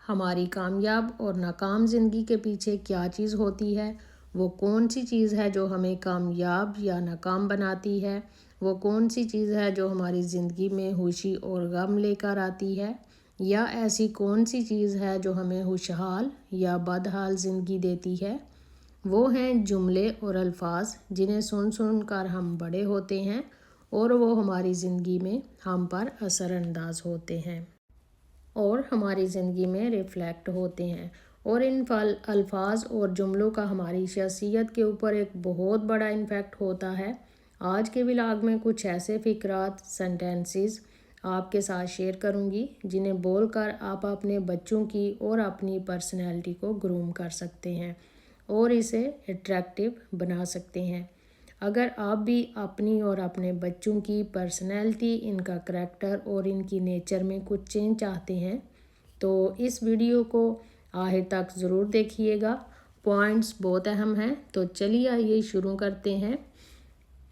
ہماری کامیاب اور ناکام زندگی کے پیچھے کیا چیز ہوتی ہے، وہ کون سی چیز ہے جو ہمیں کامیاب یا ناکام بناتی ہے، وہ کون سی چیز ہے جو ہماری زندگی میں خوشی اور غم لے کر آتی ہے، یا ایسی کون سی چیز ہے جو ہمیں خوشحال یا بدحال زندگی دیتی ہے۔ وہ ہیں جملے اور الفاظ جنہیں سن کر ہم بڑے ہوتے ہیں اور وہ ہماری زندگی میں ہم پر اثر انداز ہوتے ہیں اور ہماری زندگی میں ریفلیکٹ ہوتے ہیں، اور ان الفاظ اور جملوں کا ہماری شخصیت کے اوپر ایک بہت بڑا امپیکٹ ہوتا ہے۔ آج کے ولاگ میں کچھ ایسے فقرات، سینٹنسز آپ کے ساتھ شیئر کروں گی جنہیں بول کر آپ اپنے بچوں کی اور اپنی پرسنالٹی کو گروم کر سکتے ہیں اور اسے اٹریکٹیو بنا سکتے ہیں۔ اگر آپ بھی اپنی اور اپنے بچوں کی پرسنالٹی، ان کا کریکٹر اور ان کی نیچر میں کچھ چینج چاہتے ہیں تو اس ویڈیو کو آخر تک ضرور دیکھیے گا، پوائنٹس بہت اہم ہیں۔ تو چلیے آئیے شروع کرتے ہیں۔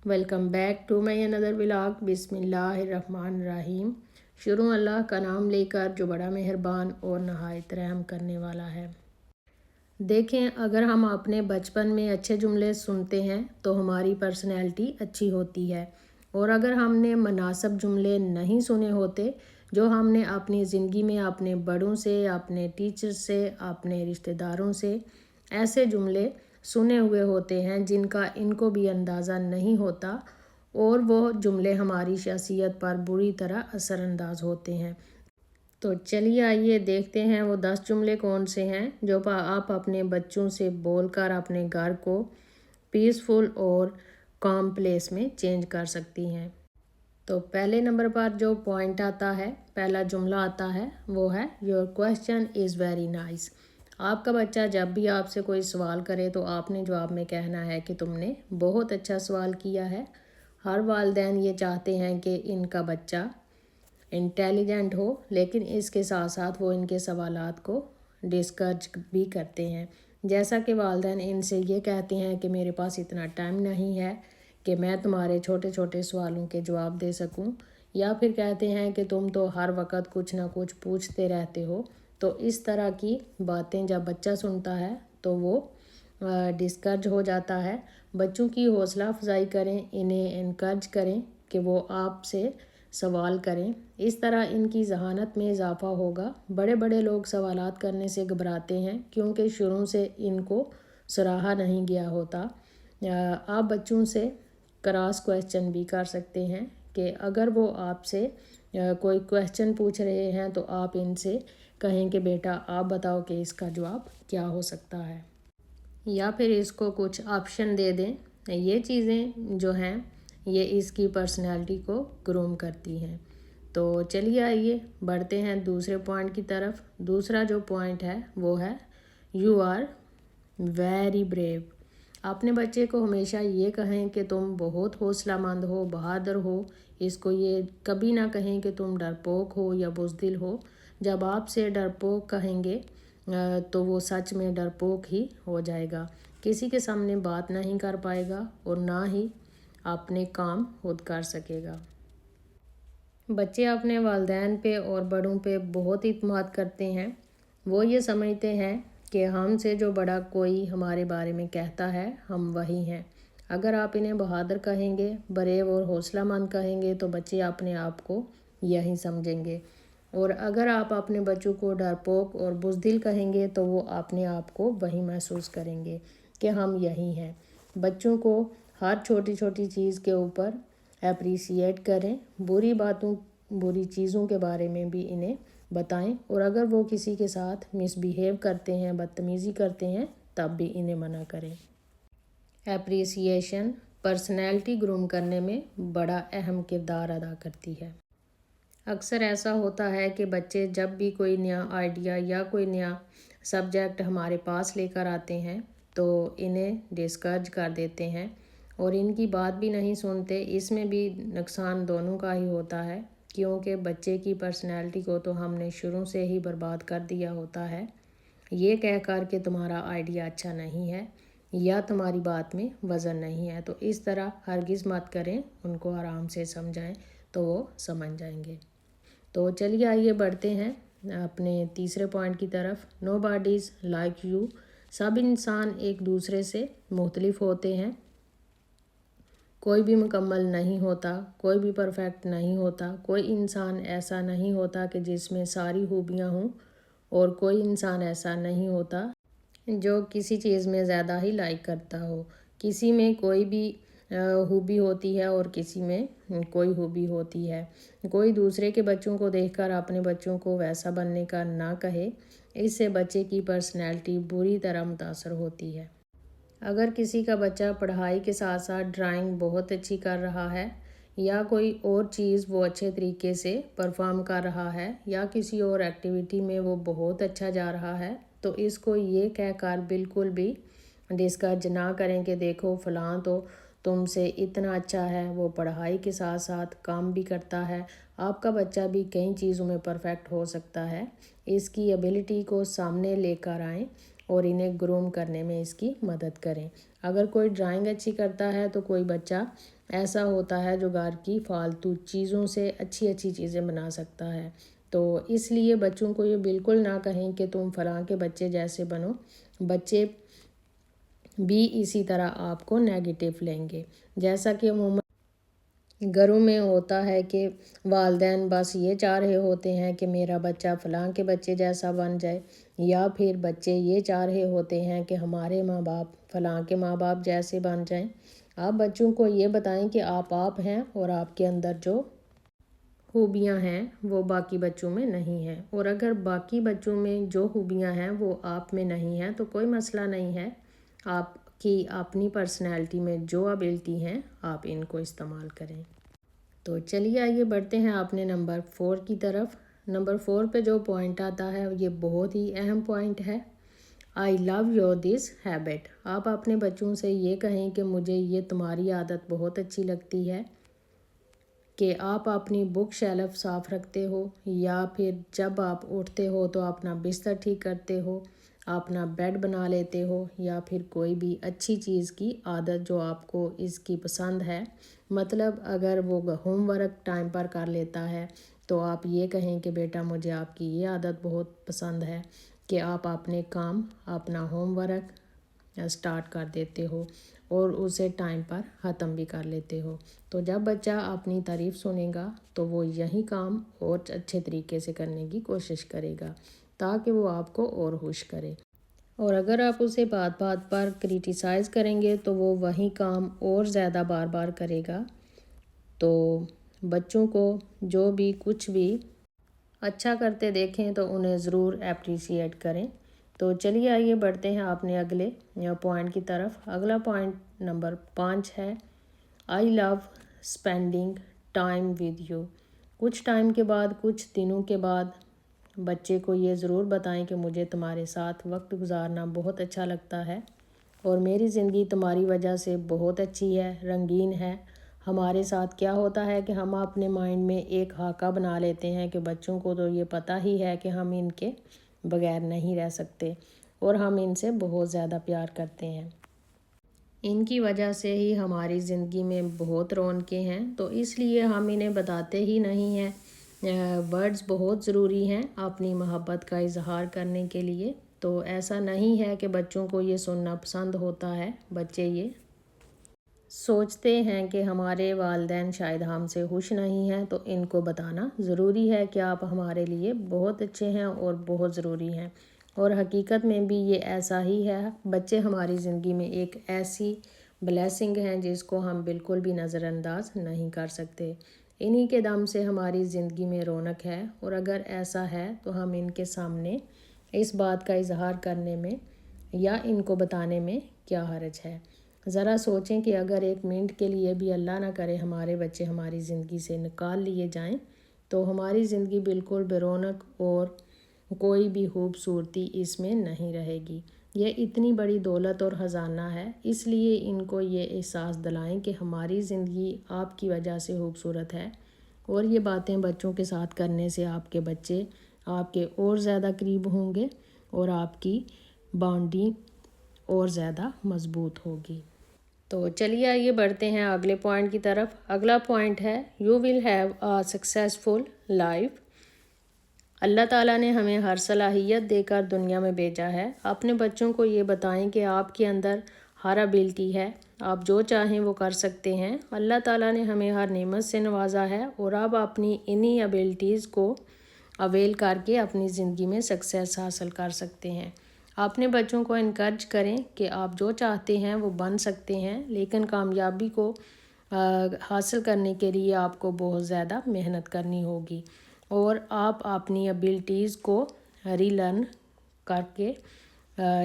ویلکم بیک ٹو مائی اندر ولاگ۔ بسم اللہ الرحمن الرحیم۔ شروع اللہ کا نام لے کر جو بڑا مہربان اور نہایت رحم کرنے والا ہے۔ دیکھیں، اگر ہم اپنے بچپن میں اچھے جملے سنتے ہیں تو ہماری پرسنالٹی اچھی ہوتی ہے، اور اگر ہم نے مناسب جملے نہیں سنے ہوتے جو ہم نے اپنی زندگی میں اپنے بڑوں سے، اپنے ٹیچر سے، اپنے رشتہ داروں سے ایسے جملے سنے ہوئے ہوتے ہیں جن کا ان کو بھی اندازہ نہیں ہوتا، اور وہ جملے ہماری شخصیت پر بری طرح اثر انداز ہوتے ہیں۔ تو چلیے آئیے دیکھتے ہیں وہ 10 جملے کون سے ہیں جو آپ اپنے بچوں سے بول کر اپنے گھر کو پیسفل اور کام پلیس میں چینج کر سکتی ہیں۔ تو پہلے نمبر پر جو پوائنٹ آتا ہے، پہلا جملہ آتا ہے، وہ ہے your question is very nice. آپ کا بچہ جب بھی آپ سے کوئی سوال کرے تو آپ نے جواب میں کہنا ہے کہ تم نے بہت اچھا سوال کیا ہے۔ ہر والدین یہ چاہتے ہیں کہ ان کا بچہ انٹیلیجنٹ ہو، لیکن اس کے ساتھ ساتھ وہ ان کے سوالات کو ڈسکرج بھی کرتے ہیں۔ جیسا کہ والدین ان سے یہ کہتے ہیں کہ میرے پاس اتنا ٹائم نہیں ہے کہ میں تمہارے چھوٹے چھوٹے سوالوں کے جواب دے سکوں، یا پھر کہتے ہیں کہ تم تو ہر وقت کچھ نہ کچھ پوچھتے رہتے ہو۔ تو اس طرح کی باتیں جب بچہ سنتا ہے تو وہ ڈسکرج ہو جاتا ہے۔ بچوں کی حوصلہ افزائی کریں، انہیں انکرج کریں کہ وہ آپ سے سوال کریں، اس طرح ان کی ذہانت میں اضافہ ہوگا۔ بڑے بڑے لوگ سوالات کرنے سے گھبراتے ہیں کیونکہ شروع سے ان کو سراہا نہیں گیا ہوتا۔ آپ بچوں سے کراس کویسچن بھی کر سکتے ہیں کہ اگر وہ آپ سے کوئی کویسچن پوچھ رہے ہیں تو آپ ان سے کہیں کہ بیٹا آپ بتاؤ کہ اس کا جواب کیا ہو سکتا ہے، یا پھر اس کو کچھ آپشن دے دیں۔ یہ چیزیں جو ہیں یہ اس کی پرسنالٹی کو گروم کرتی ہیں۔ تو چلیے آئیے بڑھتے ہیں دوسرے پوائنٹ کی طرف۔ دوسرا جو پوائنٹ ہے وہ ہے یو آر ویری بریو۔ اپنے بچے کو ہمیشہ یہ کہیں کہ تم بہت حوصلہ مند ہو، بہادر ہو۔ اس کو یہ کبھی نہ کہیں کہ تم ڈرپوک ہو یا بزدل ہو۔ جب آپ سے ڈرپوک کہیں گے تو وہ سچ میں ڈرپوک ہی ہو جائے گا، کسی کے سامنے بات نہیں کر پائے گا اور نہ ہی اپنے کام خود کر سکے گا۔ بچے اپنے والدین پہ اور بڑوں پہ بہت اعتماد کرتے ہیں۔ وہ یہ سمجھتے ہیں کہ ہم سے جو بڑا کوئی ہمارے بارے میں کہتا ہے ہم وہی ہیں۔ اگر آپ انہیں بہادر کہیں گے، بریو اور حوصلہ مند کہیں گے تو بچے اپنے آپ کو یہی سمجھیں گے، اور اگر آپ اپنے بچوں کو ڈرپوک اور بزدل کہیں گے تو وہ اپنے آپ کو وہی محسوس کریں گے کہ ہم یہی ہیں۔ بچوں کو ہر چھوٹی چھوٹی چیز کے اوپر اپریشیٹ کریں، بری چیزوں کے بارے میں بھی انہیں بتائیں، اور اگر وہ کسی کے ساتھ مس بیہیو کرتے ہیں، بدتمیزی کرتے ہیں، تب بھی انہیں منع کریں۔ اپریسیشن پرسنالٹی گروم کرنے میں بڑا اہم کردار ادا کرتی ہے۔ اکثر ایسا ہوتا ہے کہ بچے جب بھی کوئی نیا آئیڈیا یا کوئی نیا سبجیکٹ ہمارے پاس لے کر آتے ہیں تو انہیں ڈسکرج کر دیتے ہیں اور ان کی بات بھی نہیں سنتے۔ اس میں بھی نقصان دونوں کا ہی ہوتا ہے، کیونکہ بچے کی پرسنالٹی کو تو ہم نے شروع سے ہی برباد کر دیا ہوتا ہے یہ کہہ کر کہ تمہارا آئیڈیا اچھا نہیں ہے یا تمہاری بات میں وزن نہیں ہے۔ تو اس طرح ہرگز مت کریں، ان کو آرام سے سمجھائیں تو وہ سمجھ جائیں گے۔ تو چلیے آئیے بڑھتے ہیں اپنے تیسرے پوائنٹ کی طرف. نو باڈیز لائک یو. سب انسان ایک دوسرے سے مختلف ہوتے ہیں. کوئی بھی مکمل نہیں ہوتا، کوئی بھی پرفیکٹ نہیں ہوتا. کوئی انسان ایسا نہیں ہوتا کہ جس میں ساری خوبیاں ہوں، اور کوئی انسان ایسا نہیں ہوتا جو کسی چیز میں زیادہ ہی لائک کرتا ہو. کسی میں کوئی بھی خوبی ہوتی ہے اور کسی میں کوئی خوبی ہوتی ہے. کوئی دوسرے کے بچوں کو دیکھ کر اپنے بچوں کو ویسا بننے کا نہ کہے. اس سے بچے کی پرسنالٹی بری طرح متاثر ہوتی ہے. اگر کسی کا بچہ پڑھائی کے ساتھ ساتھ ڈرائنگ بہت اچھی کر رہا ہے، یا کوئی اور چیز وہ اچھے طریقے سے پرفارم کر رہا ہے، یا کسی اور ایکٹیویٹی میں وہ بہت اچھا جا رہا ہے، تو اس کو یہ کہہ کر بالکل بھی ڈسکریج نہ کریں کہ دیکھو فلاں تو تم سے اتنا اچھا ہے، وہ پڑھائی کے ساتھ ساتھ کام بھی کرتا ہے. آپ کا بچہ بھی کئی چیزوں میں پرفیکٹ ہو سکتا ہے. اس کی ایبلٹی کو سامنے لے کر آئیں اور انہیں گروم کرنے میں اس کی مدد کریں. اگر کوئی ڈرائنگ اچھی کرتا ہے تو کوئی بچہ ایسا ہوتا ہے جو گھر کی فالتو چیزوں سے اچھی اچھی چیزیں بنا سکتا ہے. تو اس لیے بچوں کو یہ بالکل نہ کہیں کہ تم فلاں کے بچے جیسے بنو. بچے بھی اسی طرح آپ کو نیگیٹو لیں گے. جیسا کہ عموماً گھروں میں ہوتا ہے کہ والدین بس یہ چاہ رہے ہوتے ہیں کہ میرا بچہ فلاں کے بچے جیسا بن جائے، یا پھر بچے یہ چاہ رہے ہوتے ہیں کہ ہمارے ماں باپ فلاں کے ماں باپ جیسے بن جائیں. آپ بچوں کو یہ بتائیں کہ آپ ہیں، اور آپ کے اندر جو خوبیاں ہیں وہ باقی بچوں میں نہیں ہیں. اور اگر باقی بچوں میں جو خوبیاں ہیں وہ آپ میں نہیں ہیں تو کوئی مسئلہ نہیں ہے. آپ کی اپنی پرسنالٹی میں جو ایبلٹی ہیں آپ ان کو استعمال کریں. تو چلیے آئیے بڑھتے ہیں اپنے نمبر 4 کی طرف. نمبر 4 پہ جو پوائنٹ آتا ہے یہ بہت ہی اہم پوائنٹ ہے. آئی لو یور دس ہیبٹ. آپ اپنے بچوں سے یہ کہیں کہ مجھے یہ تمہاری عادت بہت اچھی لگتی ہے کہ آپ اپنی بک شیلف صاف رکھتے ہو، یا پھر جب آپ اٹھتے ہو تو اپنا بستر ٹھیک کرتے ہو، اپنا بیڈ بنا لیتے ہو، یا پھر کوئی بھی اچھی چیز کی عادت جو آپ کو اس کی پسند ہے. مطلب اگر وہ ہوم ورک ٹائم پر کر لیتا ہے تو آپ یہ کہیں کہ بیٹا مجھے آپ کی یہ عادت بہت پسند ہے کہ آپ اپنے کام اپنا ہوم ورک اسٹارٹ کر دیتے ہو اور اسے ٹائم پر ختم بھی کر لیتے ہو. تو جب بچہ اپنی تعریف سنے گا تو وہ یہی کام اور اچھے طریقے سے کرنے کی کوشش کرے گا تاکہ وہ آپ کو اور خوش کرے. اور اگر آپ اسے بات بات پر کریٹیسائز کریں گے تو وہ وہی کام اور زیادہ بار بار کرے گا. تو بچوں کو جو بھی کچھ بھی اچھا کرتے دیکھیں تو انہیں ضرور اپریشیٹ کریں. تو چلیے آئیے بڑھتے ہیں اپنے اگلے پوائنٹ کی طرف. اگلا پوائنٹ نمبر 5 ہے آئی لو اسپینڈنگ ٹائم ود یو. کچھ ٹائم کے بعد، کچھ دنوں کے بعد بچے کو یہ ضرور بتائیں کہ مجھے تمہارے ساتھ وقت گزارنا بہت اچھا لگتا ہے اور میری زندگی تمہاری وجہ سے بہت اچھی ہے، رنگین ہے. ہمارے ساتھ کیا ہوتا ہے کہ ہم اپنے مائنڈ میں ایک خاکہ بنا لیتے ہیں کہ بچوں کو تو یہ پتہ ہی ہے کہ ہم ان کے بغیر نہیں رہ سکتے اور ہم ان سے بہت زیادہ پیار کرتے ہیں. ان کی وجہ سے ہی ہماری زندگی میں بہت رونقیں ہیں، تو اس لیے ہم انہیں بتاتے ہی نہیں ہیں. ورڈز بہت ضروری ہیں اپنی محبت کا اظہار کرنے کے لیے. تو ایسا نہیں ہے کہ بچوں کو یہ سننا پسند ہوتا ہے. بچے یہ سوچتے ہیں کہ ہمارے والدین شاید ہم سے خوش نہیں ہیں، تو ان کو بتانا ضروری ہے کہ آپ ہمارے لیے بہت اچھے ہیں اور بہت ضروری ہیں. اور حقیقت میں بھی یہ ایسا ہی ہے. بچے ہماری زندگی میں ایک ایسی بلیسنگ ہیں جس کو ہم بالکل بھی نظر انداز نہیں کر سکتے. انہی کے دم سے ہماری زندگی میں رونق ہے، اور اگر ایسا ہے تو ہم ان کے سامنے اس بات کا اظہار کرنے میں یا ان کو بتانے میں کیا حرج ہے. ذرا سوچیں کہ اگر ایک منٹ کے لیے بھی اللہ نہ کرے ہمارے بچے ہماری زندگی سے نکال لیے جائیں تو ہماری زندگی بالکل بے رونق اور کوئی بھی خوبصورتی اس میں نہیں رہے گی. یہ اتنی بڑی دولت اور خزانہ ہے، اس لیے ان کو یہ احساس دلائیں کہ ہماری زندگی آپ کی وجہ سے خوبصورت ہے. اور یہ باتیں بچوں کے ساتھ کرنے سے آپ کے بچے آپ کے اور زیادہ قریب ہوں گے اور آپ کی بانڈنگ اور زیادہ مضبوط ہوگی. تو چلیے آئیے بڑھتے ہیں اگلے پوائنٹ کی طرف. اگلا پوائنٹ ہے you will have a successful life. اللہ تعالیٰ نے ہمیں ہر صلاحیت دے کر دنیا میں بھیجا ہے۔ اپنے بچوں کو یہ بتائیں کہ آپ کے اندر ہر ابیلٹی ہے، آپ جو چاہیں وہ کر سکتے ہیں۔ اللہ تعالیٰ نے ہمیں ہر نعمت سے نوازا ہے اور آپ اپنی انہی ابیلٹیز کو اویل کر کے اپنی زندگی میں سکسیس حاصل کر سکتے ہیں۔ اپنے بچوں کو انکرج کریں کہ آپ جو چاہتے ہیں وہ بن سکتے ہیں، لیکن کامیابی کو حاصل کرنے کے لیے آپ کو بہت زیادہ محنت کرنی ہوگی اور آپ اپنی ابیلٹیز کو ری لرن کر کے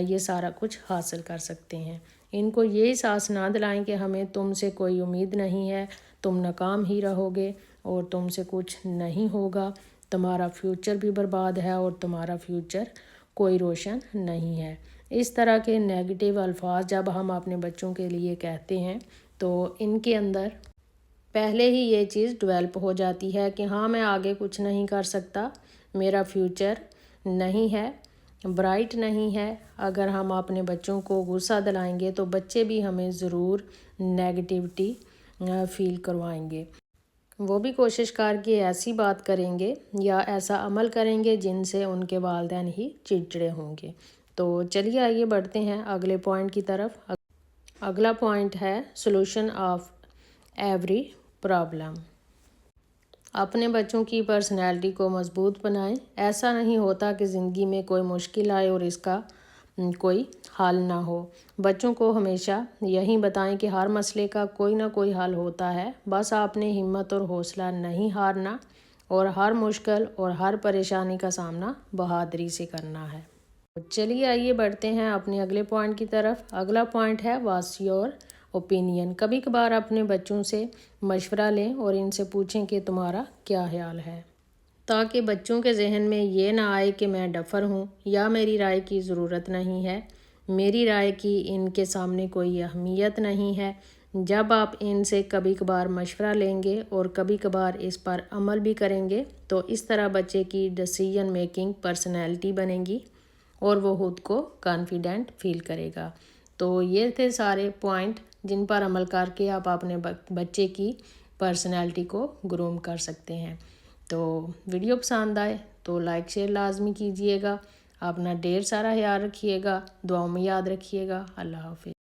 یہ سارا کچھ حاصل کر سکتے ہیں۔ ان کو یہ احساس نہ دلائیں کہ ہمیں تم سے کوئی امید نہیں ہے، تم ناکام ہی رہو گے اور تم سے کچھ نہیں ہوگا، تمہارا فیوچر بھی برباد ہے اور تمہارا فیوچر کوئی روشن نہیں ہے۔ اس طرح کے نیگیٹیو الفاظ جب ہم اپنے بچوں کے لیے کہتے ہیں تو ان کے اندر پہلے ہی یہ چیز ڈیولپ ہو جاتی ہے کہ ہاں میں آگے کچھ نہیں کر سکتا، میرا فیوچر نہیں ہے، برائٹ نہیں ہے۔ اگر ہم اپنے بچوں کو غصہ دلائیں گے تو بچے بھی ہمیں ضرور نیگیٹیوٹی فیل کروائیں گے۔ وہ بھی کوشش کر کے ایسی بات کریں گے یا ایسا عمل کریں گے جن سے ان کے والدین ہی چڑچڑے ہوں گے۔ تو چلیے آئیے بڑھتے ہیں اگلے پوائنٹ کی طرف۔ اگلا پوائنٹ ہے سولوشن آف ایوری پرابلم۔ اپنے بچوں کی پرسنالٹی کو مضبوط بنائیں۔ ایسا نہیں ہوتا کہ زندگی میں کوئی مشکل آئے اور اس کا کوئی حل نہ ہو۔ بچوں کو ہمیشہ یہی بتائیں کہ ہر مسئلے کا کوئی نہ کوئی حل ہوتا ہے، بس آپ نے ہمت اور حوصلہ نہیں ہارنا اور ہر مشکل اور ہر پریشانی کا سامنا بہادری سے کرنا ہے۔ چلیے آئیے بڑھتے ہیں اپنے اگلے پوائنٹ کی طرف۔ اگلا پوائنٹ ہے واٹس یور اوپینین۔ کبھی کبھار اپنے بچوں سے مشورہ لیں اور ان سے پوچھیں کہ تمہارا کیا خیال ہے، تاکہ بچوں کے ذہن میں یہ نہ آئے کہ میں ڈفر ہوں یا میری رائے کی ضرورت نہیں ہے، میری رائے کی ان کے سامنے کوئی اہمیت نہیں ہے۔ جب آپ ان سے کبھی کبھار مشورہ لیں گے اور کبھی کبھار اس پر عمل بھی کریں گے تو اس طرح بچے کی ڈیسیژن میکنگ پرسنالٹی بنے گی اور وہ خود کو کانفیڈنٹ فیل کرے گا۔ تو یہ تھے سارے پوائنٹ جن پر عمل کر کے آپ اپنے بچے کی پرسنالٹی کو گروم کر سکتے ہیں۔ تو ویڈیو پسند آئے تو لائک شیئر لازمی کیجیے گا۔ اپنا ڈھیر سارا خیال رکھیے گا، دعاؤں میں یاد رکھیے گا۔ اللہ حافظ۔